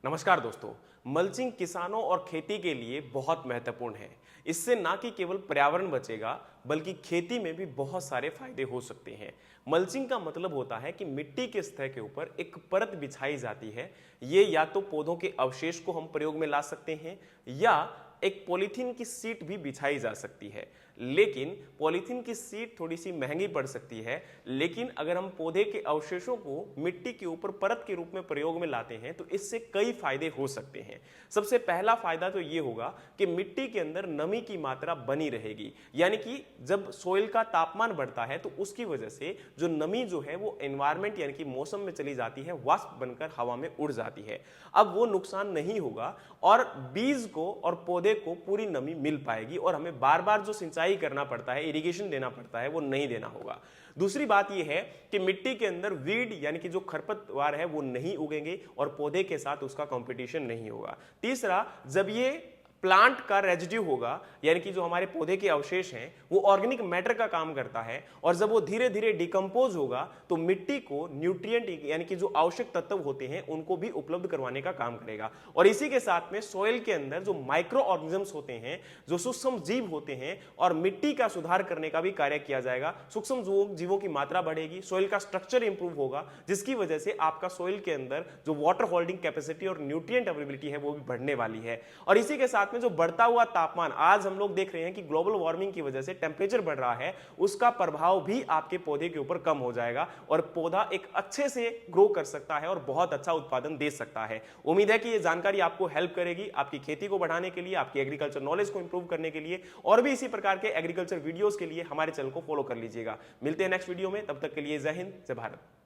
नमस्कार दोस्तों। मल्चिंग किसानों और खेती के लिए बहुत महत्वपूर्ण है। इससे ना कि केवल पर्यावरण बचेगा बल्कि खेती में भी बहुत सारे फायदे हो सकते हैं। मल्चिंग का मतलब होता है कि मिट्टी के सतह के ऊपर एक परत बिछाई जाती है। ये या तो पौधों के अवशेष को हम प्रयोग में ला सकते हैं या एक पॉलीथीन की सीट भी बिछाई जा सकती है। लेकिन पॉलीथीन की सीट थोड़ी सी महंगी पड़ सकती है, लेकिन अगर हम पौधे के अवशेषों को मिट्टी के ऊपर परत के रूप में प्रयोग में लाते हैं तो इससे कई फायदे हो सकते हैं। सबसे पहला फायदा तो ये होगा कि मिट्टी के अंदर नमी की मात्रा बनी रहेगी, यानी कि जब सोइल का तापमान बढ़ता है तो उसकी वजह से जो नमी जो है वो एनवायरमेंट यानी कि मौसम में चली जाती है, वाष्प बनकर हवा में उड़ जाती है। अब वो नुकसान नहीं होगा और बीज को और पौधे को पूरी नमी मिल पाएगी और हमें बार बार जो सिंचाई करना पड़ता है, इरिगेशन देना पड़ता है, वो नहीं देना होगा। दूसरी बात यह है कि मिट्टी के अंदर वीड यानी कि जो खरपतवार है वो नहीं उगेंगे और पौधे के साथ उसका कंपटीशन नहीं होगा। तीसरा, जब ये प्लांट का रेजिड्यू होगा यानी कि जो हमारे पौधे के अवशेष हैं वो ऑर्गेनिक मैटर का काम करता है और जब वो धीरे धीरे डिकम्पोज होगा तो मिट्टी को न्यूट्रिएंट यानी कि जो आवश्यक तत्व होते हैं उनको भी उपलब्ध करवाने का काम करेगा। और इसी के साथ में सॉइल के अंदर जो माइक्रो ऑर्गेनिजम्स होते हैं, जो सूक्ष्म जीव होते हैं, और मिट्टी का सुधार करने का भी कार्य किया जाएगा। सूक्ष्म जीवों की मात्रा बढ़ेगी, सॉइल का स्ट्रक्चर इंप्रूव होगा, जिसकी वजह से आपका सॉइल के अंदर जो वाटर होल्डिंग कैपेसिटी और न्यूट्रिएंट अवेलेबिलिटी है वो भी बढ़ने वाली है। और इसी के साथ में जो बढ़ता हुआ तापमान आज हम लोग देख रहे हैं कि ग्लोबल वार्मिंग की वजह से टेंपरेचर बढ़ रहा है, उसका प्रभाव भी आपके पौधे के ऊपर कम हो जाएगा और पौधा एक अच्छे से ग्रो कर सकता है और बहुत अच्छा उत्पादन दे सकता है। उम्मीद है कि यह जानकारी आपको हेल्प करेगी आपकी खेती को बढ़ाने के लिए, आपकी एग्रीकल्चर नॉलेज को इंप्रूव करने के लिए। और भी इसी प्रकार के एग्रीकल्चर वीडियोस के लिए हमारे चैनल को फॉलो कर लीजिएगा। मिलते हैं नेक्स्ट वीडियो में, तब तक के लिए जय हिंद, जय भारत।